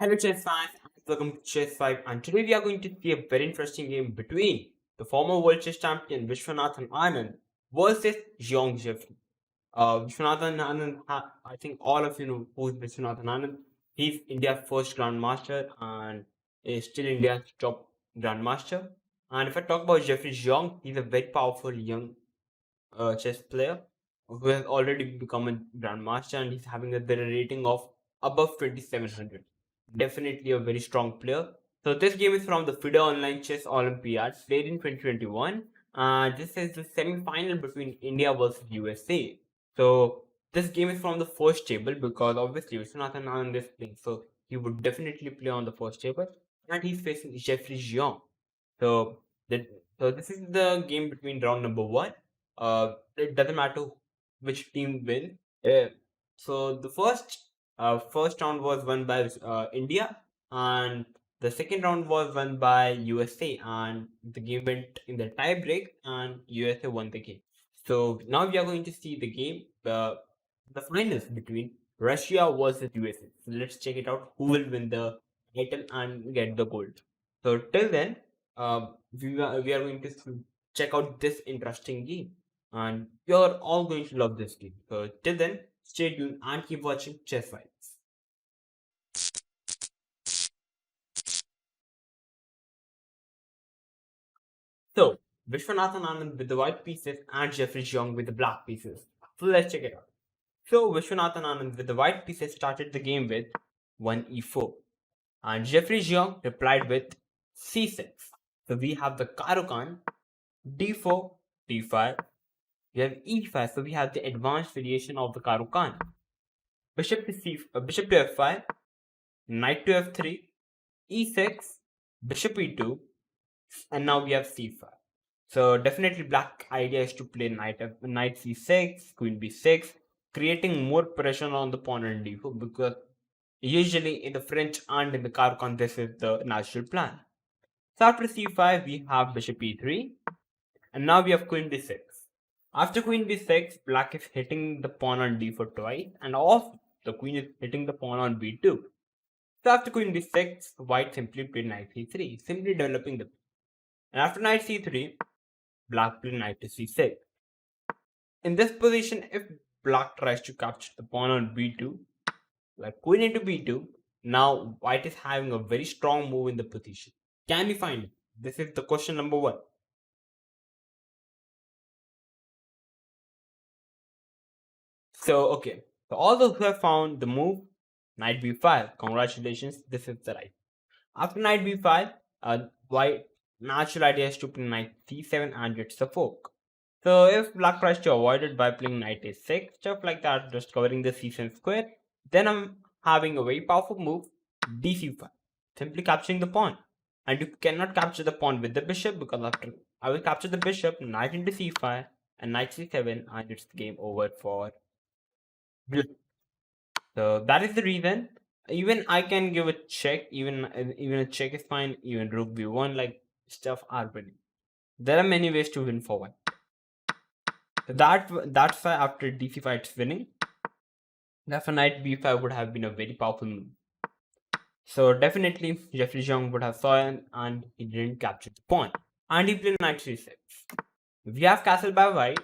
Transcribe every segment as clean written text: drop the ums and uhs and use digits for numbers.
Hello chess fans, and welcome to Chess 5, and today we are going to see a very interesting game between the former world chess champion Viswanathan Anand versus Xiong Jeffery. Viswanathan Anand, I think all of you know who is Viswanathan Anand. He's India's first grandmaster and is still India's top grandmaster. And if I talk about Jeffrey Xiong, he's a very powerful young chess player who has already become a grandmaster and he's having a rating of above 2700. Definitely a very strong player. So this game is from the FIDE Online Chess Olympiad played in 2021. This is the semi-final between India versus USA. So this game is from the first table because obviously Viswanathan Anand is playing, so he would definitely play on the first table, and he's facing Jeffrey Xiong. So the, so this is the game between round number one. It doesn't matter which team win. So the first round was won by India, and the second round was won by USA, and the game went in the tie break, and USA won the game. So now we are going to see the game, the finals between Russia versus USA. So let's check it out. Who will win the title and get the gold? So till then, we are going to check out this interesting game, and you're all going to love this game. So till then, stay tuned and keep watching Chess Fights. So Vishwanathan Anand with the white pieces and Jeffrey Xiong with the black pieces. So let's check it out. So Vishwanathan Anand with the white pieces started the game with 1e4, and Jeffrey Xiong replied with c6. So we have the Caro-Kann, d4, d5. We have e5, so we have the advanced variation of the Caro-Kann. Bishop to f5, knight to f3, e6, bishop e2, and now we have c5. So definitely black idea is to play knight c6, queen b6, creating more pressure on the pawn and d4, because usually in the French and in the Caro-Kann this is the natural plan. So after c5 we have bishop e3, and now we have queen b6. After queen b6, black is hitting the pawn on d4 twice, and also the queen is hitting the pawn on b2. So after queen b6, white simply played knight c3, simply developing the. And after knight c3, black played knight to c6. In this position, if black tries to capture the pawn on b2, like queen into b2, now white is having a very strong move in the position. Can we find it? This is the question number one. So, okay. So all those who have found the move, knight b5, congratulations, this is the right. After knight b5, white natural idea is to play knight c7 and it's a fork. So if black tries to avoid it by playing knight a6, stuff like that, just covering the c7 square, then I'm having a very powerful move, dc5, simply capturing the pawn. And you cannot capture the pawn with the bishop, because after I will capture the bishop, knight into c5 and knight c7, and it's game over for black. So that is the reason. Even I can give a check. Even a check is fine. Even rook b1, like stuff are winning. There are many ways to win for white. So that's why after d5 it's winning. Therefore knight b5 would have been a very powerful move. So definitely Jeffrey Xiong would have saw it and he didn't capture the pawn. And he played knight c6. We have castle by white,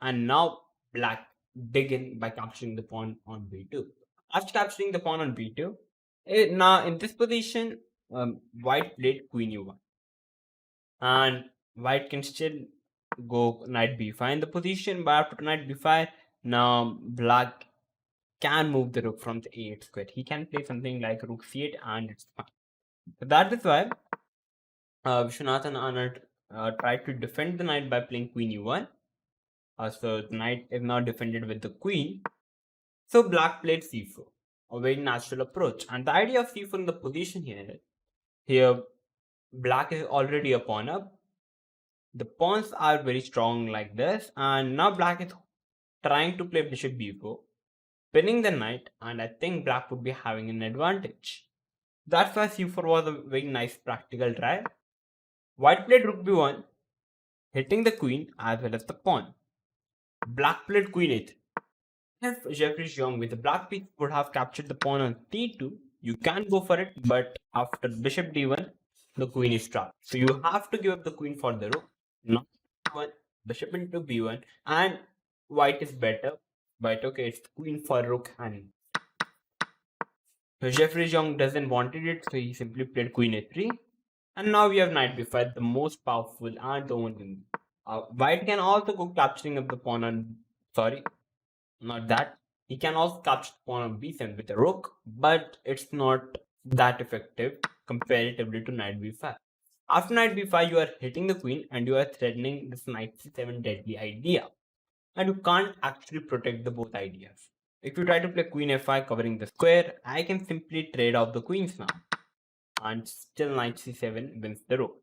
and now black dig in by capturing the pawn on b2. After capturing the pawn on b2, now in this position, white played queen u1, and white can still go knight b5 in the position, but after knight b5, now black can move the rook from the a8 square. He can play something like rook c8, and it's fine. So that is why Viswanathan Anand tried to defend the knight by playing queen u1. So the knight is now defended with the queen. So black played c4, a very natural approach. And the idea of c4 in the position here black is already a pawn up. The pawns are very strong like this, and now black is trying to play bishop b4, pinning the knight, and I think black would be having an advantage. That's why c4 was a very nice practical try. White played rook b1, hitting the queen as well as the pawn. Black played queen a3. If Jeffrey Xiong with the black piece would have captured the pawn on c2, you can go for it, but after bishop d1, the queen is trapped. So you have to give up the queen for the rook. Not one bishop into b1, and white is better. But okay, it's queen for rook, and so Jeffery Xiong doesn't wanted it, so he simply played queen a3. And now we have knight b5, the most powerful and the only. White can also go capturing of the pawn on, sorry, not that. He can also capture the pawn on b7 with a rook, but it's not that effective comparatively to knight b5. After knight b5, you are hitting the queen and you are threatening this knight c7 deadly idea. And you can't actually protect the both ideas. If you try to play queen f5 covering the square, I can simply trade off the queens now. And still knight c7 wins the rook.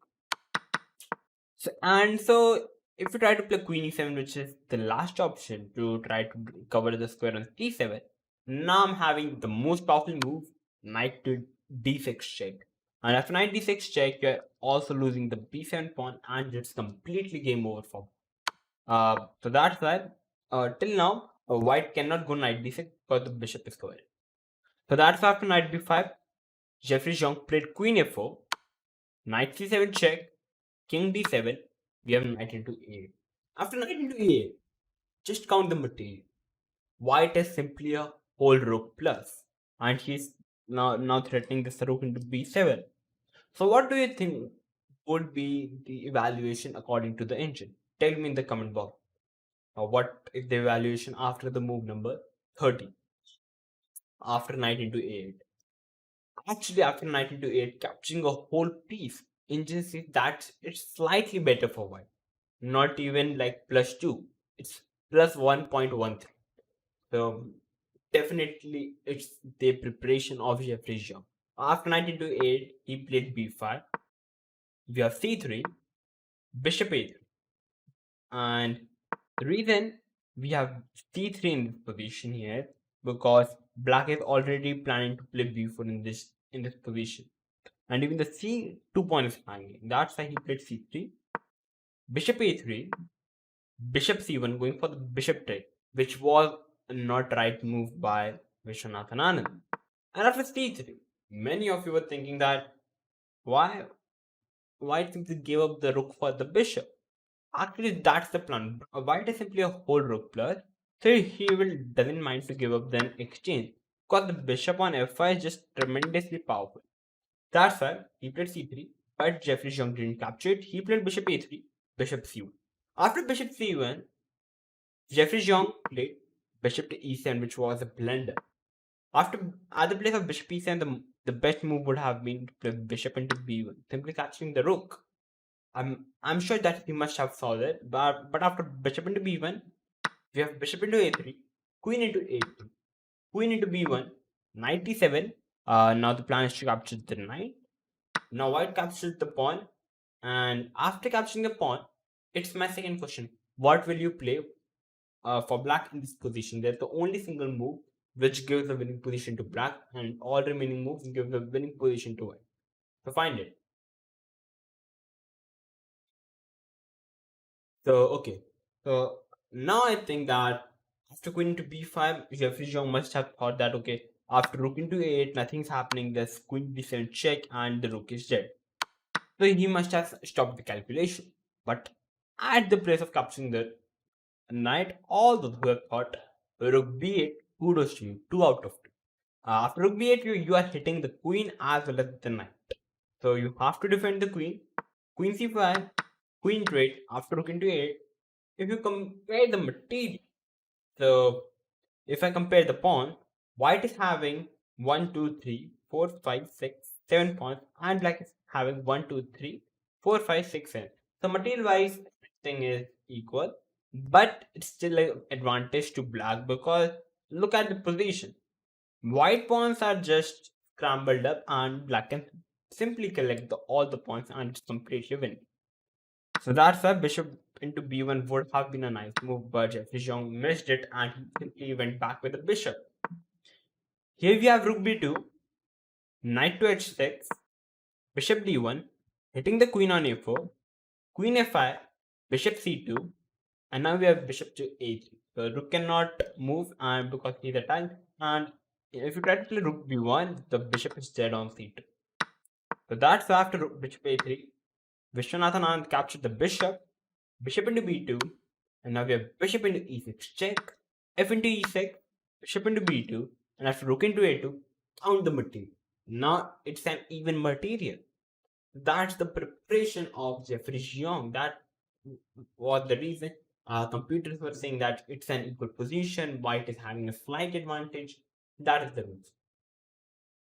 So if you try to play queen e7, which is the last option to try to cover the square on c7, now I'm having the most powerful move, knight to d6 check. And after knight d6 check, you're also losing the b7 pawn, and it's completely game over for. So that's why till now white cannot go knight d6 because the bishop is covered. So that's why after knight b5, Jeffery Xiong played queen a4, knight c7 check, king d7, we have knight into a8. After knight into a8, just count the material. White is simply a whole rook plus, and he's now threatening this rook into b7. So what do you think would be the evaluation according to the engine? Tell me in the comment box. What is the evaluation after the move number 30? After knight into a8. Actually, after knight into a8, capturing a whole piece, engine says that it's slightly better for white. Not even like +2. It's plus 1.13. So definitely it's the preparation of Jeffery Xiong. After knight into a8, he played b5. We have c3, bishop a3. And the reason we have c3 in this position here, because black is already planning to play b4 in this position. And even the c2 pawn is hanging. That's why he played c3, bishop a3, bishop c1, going for the bishop trade, which was not right move by Viswanathan Anand. And after c3, many of you were thinking that why white simply gave up the rook for the bishop. Actually, that's the plan. White is simply a whole rook plus, so he will doesn't mind to give up then exchange, because the bishop on f5 is just tremendously powerful. That's why he played c3, but Jeffery Xiong didn't capture it. He played bishop a3, bishop c1. After bishop c1, Jeffery Xiong played bishop to e7, which was a blunder. After at the place of bishop e7, the best move would have been to play bishop into b1, simply capturing the rook. I'm sure that he must have saw that, but after bishop into b1, we have bishop into a3, queen into a2, queen into b1, knight e7. Now the plan is to capture the knight. Now white captures the pawn, and after capturing the pawn, it's my second question: what will you play for black in this position? There's the only single move which gives a winning position to black, and all remaining moves give the winning position to white. So find it. So okay. So now I think that after queen into b5, Jeffery Xiong must have thought that okay, after rook into a8, nothing's happening. There's queen b7 check, and the rook is dead. So he must have stopped the calculation. But at the place of capturing the knight, all those who have thought rook b8, kudos to you, 2 out of 2. After rook b8, you are hitting the queen as well as the knight. So you have to defend the queen. Queen c5, queen trade after rook into a8. If you compare the material, so if I compare the pawn, white is having 1, 2, 3, 4, 5, 6, 7 pawns, and black is having 1, 2, 3, 4, 5, 6, 7. So material wise, everything is equal, but it's still an advantage to black because look at the position. White pawns are just scrambled up, and black can simply collect all the pawns and it's completely winning. So that's why bishop into b1 would have been a nice move, but Jeffery Xiong missed it and he simply went back with the bishop. Here we have rook b2, knight to h6, bishop d1, hitting the queen on a4, queen f5, bishop c2, and now we have bishop to a3. So rook cannot move and because he's attacked, and if you try to play rook b1, the bishop is dead on c2. So that's why after bishop a3, Viswanathan Anand captured the bishop, bishop into b2, and now we have bishop into e6 check, f into e6, bishop into b2, and after rook into a2, count the material. Now it's an even material. That's the preparation of Jeffery Xiong. That was the reason computers were saying that it's an equal position, white is having a slight advantage. That is the reason.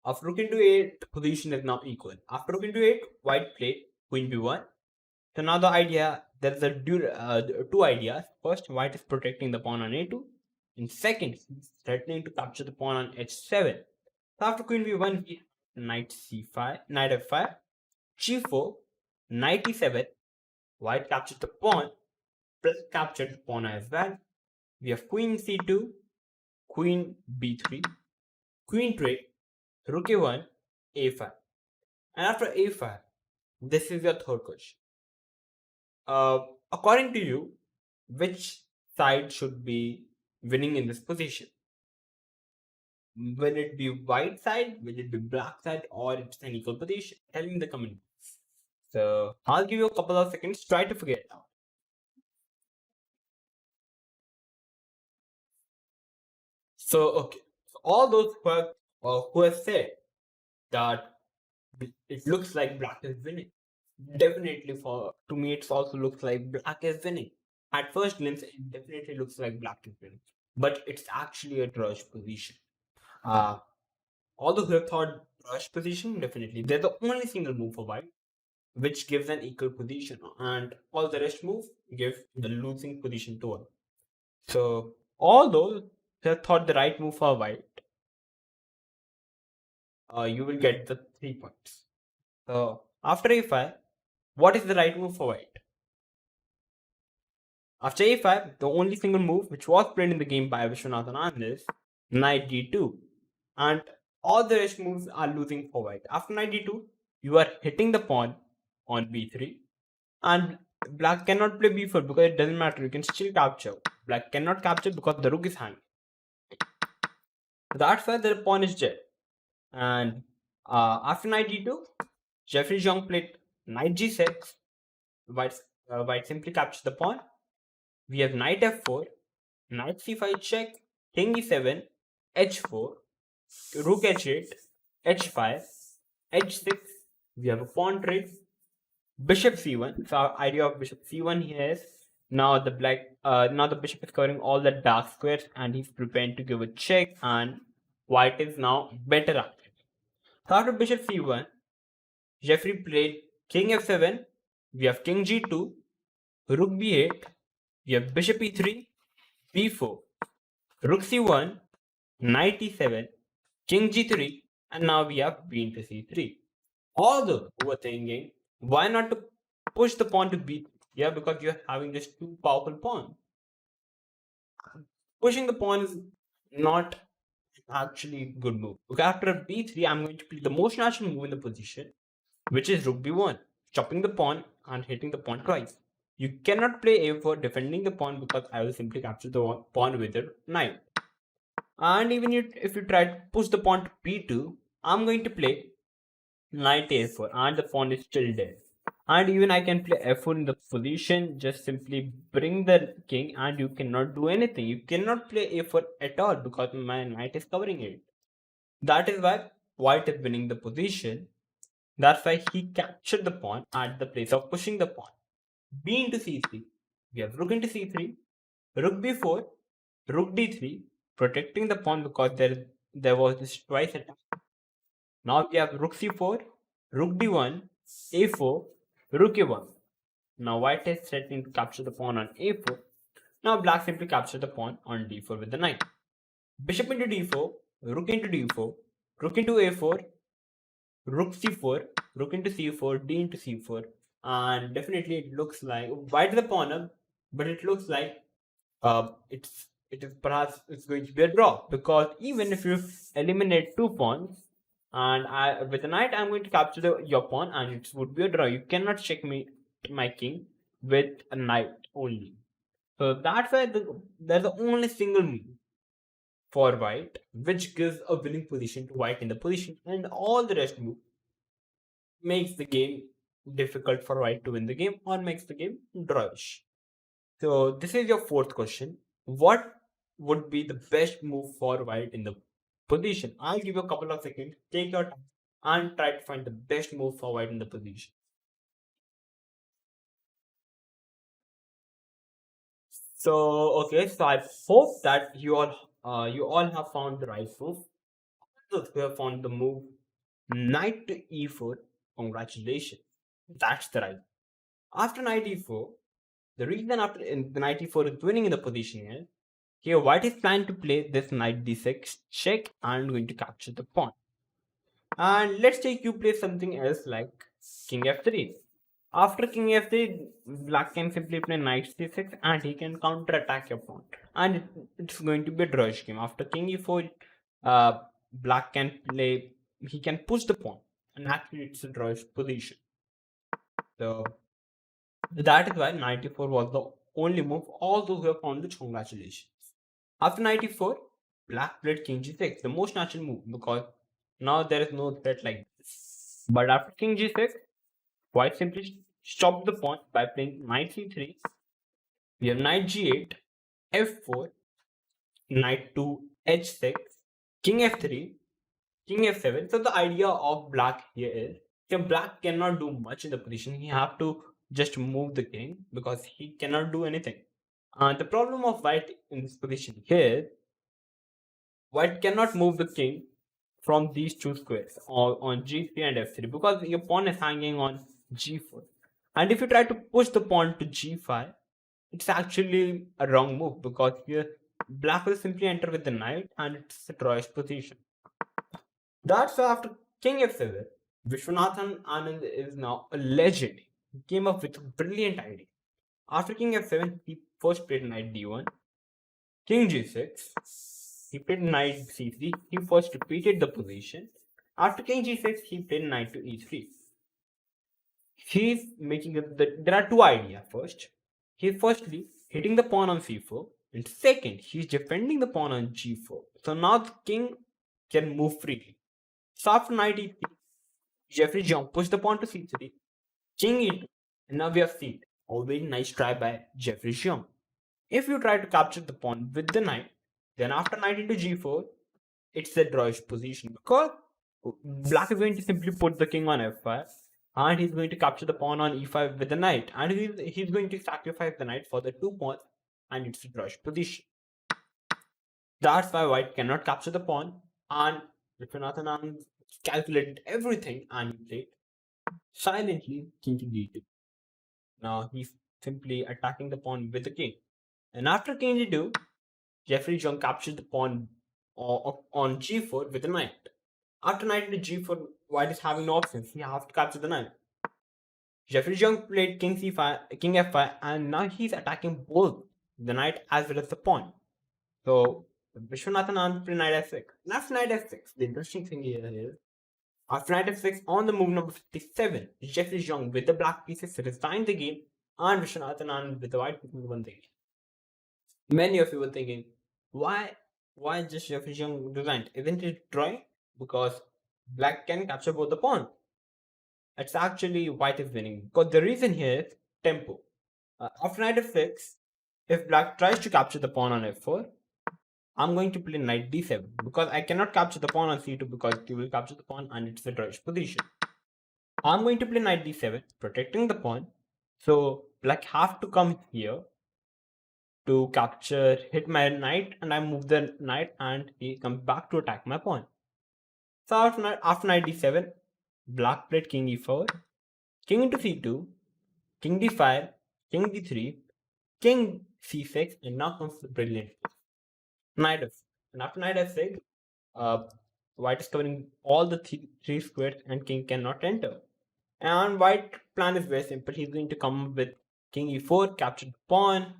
After rook into 8, the position is now equal. After rook into 8, white played queen b1. So now the idea, there's two ideas. First, white is protecting the pawn on a2. And second, he's threatening to capture the pawn on h7. So after queen b1, we knight c5, knight f5, g4, knight e7. White captured the pawn, plus captured the pawn as well. We have queen c2, queen b3, queen trade, rook a1, a5. And after a5, this is your third question. According to you, which side should be winning in this position? Will it be white side? Will it be black side? Or it's an equal position? Tell me in the comments. So I'll give you a couple of seconds. Try to figure it out. So okay, so all those who have said that it looks like black is winning. Definitely, for to me, it also looks like black is winning. At first glance, it definitely looks like black is winning, but it's actually a drush position. Uh, although who have thought brush position, definitely they're the only single move for white which gives an equal position, and all the rest moves give the losing position to white. So although they have thought the right move for white, you will get the 3 points. So after a5, what is the right move for white? After a5, the only single move which was played in the game by Viswanathan Anand is knight d2, and all the rest moves are losing for white. After knight d2, you are hitting the pawn on b3, and black cannot play b4 because it doesn't matter. You can still capture. Black cannot capture because the rook is hanging. That's why the pawn is dead. And after knight d2, Jeffery Xiong played knight g6. White simply captures the pawn. We have knight f4, knight c5 check, king e7, h4, rook h8, h5, h6. We have a pawn trade, bishop c1. So our idea of bishop c1 here is now the bishop is covering all the dark squares and he's preparing to give a check, and white is now better at it. So after bishop c1, Jeffery played king f7. We have king g2, rook b8. We have bishop e3, b4, rook c1, knight e7, king g3, and now we have b into c3. Although we were thinking, why not to push the pawn to b3? Yeah, because you're having just two powerful pawns. Pushing the pawn is not actually a good move. Okay, after b3, I'm going to play the most natural move in the position, which is rook b1, chopping the pawn and hitting the pawn twice. You cannot play a4 defending the pawn because I will simply capture the pawn with a knight. And even if you try to push the pawn to b2, I'm going to play knight a4 and the pawn is still dead. And even I can play f4 in the position, just simply bring the king and you cannot do anything. You cannot play a4 at all because my knight is covering it. That is why white is winning the position. That's why he captured the pawn at the place of pushing the pawn. B into c3. We have rook into c3, rook b4, rook d3, protecting the pawn because there was this twice attack. Now we have rook c4, rook d1, a4, rook a1. Now white is threatening to capture the pawn on a4. Now black simply captured the pawn on d4 with the knight. Bishop into d4, rook into d4, rook into a4, rook c4, rook into c4, d into c4, and definitely it looks like white is the pawn up, but it looks like it is perhaps it's going to be a draw, because even if you eliminate two pawns and I with the knight I'm going to capture your pawn and it would be a draw. You cannot check me my king with a knight only. So that's why there's the only single move for white, which gives a winning position to white in the position, and all the rest move makes the game difficult for white to win the game or makes the game drawish. So this is your fourth question. What would be the best move for white in the position? I'll give you a couple of seconds. Take your time and try to find the best move for white in the position. So okay, so I hope that you all have found the right move. Those who have found the move knight to e4, congratulations. That's the right. After knight e4, the reason after the knight e4 is winning in the position is here white is planning to play this knight d6 check and going to capture the pawn. And let's take you play something else like king f3. After king f3, black can simply play knight c6 and he can counter attack your pawn. And it's going to be a drawish game. After king e4, black can play, he can push the pawn. And actually it's a drawish position. So that is why knight e4 was the only move. All those who have found it, congratulations. After knight e4, black played king g6, the most natural move because now there is no threat like this. But after king g6, white simply stopped the pawn by playing knight c3. We have knight g8, f4, knight to h6, king f3, king f7. So the idea of black here is black cannot do much in the position. He have to just move the king because he cannot do anything. The problem of white in this position here is white cannot move the king from these two squares or on g3 and f3 because your pawn is hanging on g4. And if you try to push the pawn to g5, it's actually a wrong move because here black will simply enter with the knight and it's a drawish position. That's why after king f7, Viswanathan Anand is now a legend. He came up with a brilliant idea. After king f7, he first played knight d1, king g6, he played knight c3, he first repeated the position. After king g6, he played knight to e3. He's making there are two ideas. First, he's firstly hitting the pawn on c4, and second, he's defending the pawn on g4. So now the king can move freely. So after knight e3, Jeffery Xiong pushed the pawn to c3, king e2, and now we have c. A very nice try by Jeffery Xiong. If you try to capture the pawn with the knight, then after knight into g4, it's a drawish position because black is going to simply put the king on f5 and he's going to capture the pawn on e5 with the knight, and he's going to sacrifice the knight for the two pawns, and it's a drawish position. That's why white cannot capture the pawn, and Viswanathan Anand calculated everything and he played silently king to d2. Now he's simply attacking the pawn with the king. And after king d2, Jeffery Xiong captured the pawn on g4 with a knight. After knight into g4, white is having no options. He has to capture the knight. Jeffery Xiong played king c5, king f5, and now he's attacking both the knight as well as the pawn. So Viswanathan Anand played knight f6. And after knight f6, the interesting thing here is after knight f6 on the move number 57, Jeffery Xiong with the black pieces resigned the game, and Viswanathan Anand with the white pieces won the game. Many of you were thinking, why just Jeffery Xiong resigned? Isn't it drawing? Because black can capture both the pawn. It's actually white is winning because the reason here is tempo. After knight f6, if black tries to capture the pawn on f4, I'm going to play knight d7 because I cannot capture the pawn on c2 because you will capture the pawn and it's a drawish position. I'm going to play knight d7, protecting the pawn. So black have to come here to capture, hit my knight, and I move the knight and he comes back to attack my pawn. So after knight d7, black played king e4, king into c2, king d5, king d3, king c6, and now comes the brilliant knight f. And after knight f6, white is covering all the three squares and king cannot enter. And white plan is very simple. He's going to come with king e4, capture the pawn,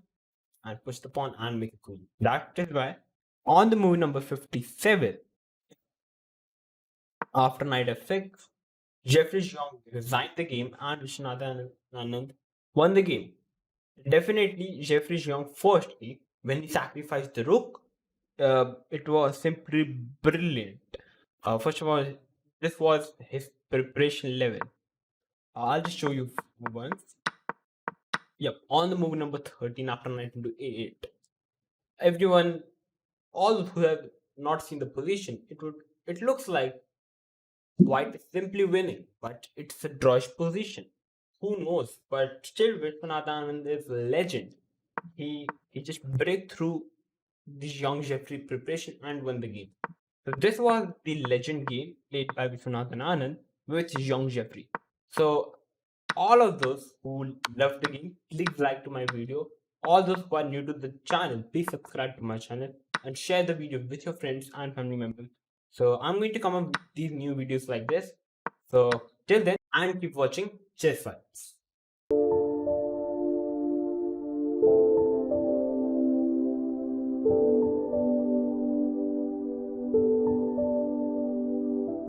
and push the pawn and make a queen. That is why on the move number 57, after knight f6, Jeffery Xiong resigned the game and Viswanathan Anand won the game. Definitely, Jeffery Xiong firstly, when he sacrificed the rook, It was simply brilliant. First of all, this was his preparation level. I'll just show you once. Yep, on the move number 13 after knight into a8. Everyone, all who have not seen the position, it looks like white is simply winning, but it's a drawish position. Who knows? But still, Viswanathan Anand is a legend. He just break through this young Jeffery preparation and won the game. So this was the legend game played by Viswanathan Anand with young Jeffery. So all of those who love the game, please like to my video. All those who are new to the channel, please subscribe to my channel and share the video with your friends and family members. So I'm going to come up with these new videos like this. So till then, and keep watching. Cheers, fights.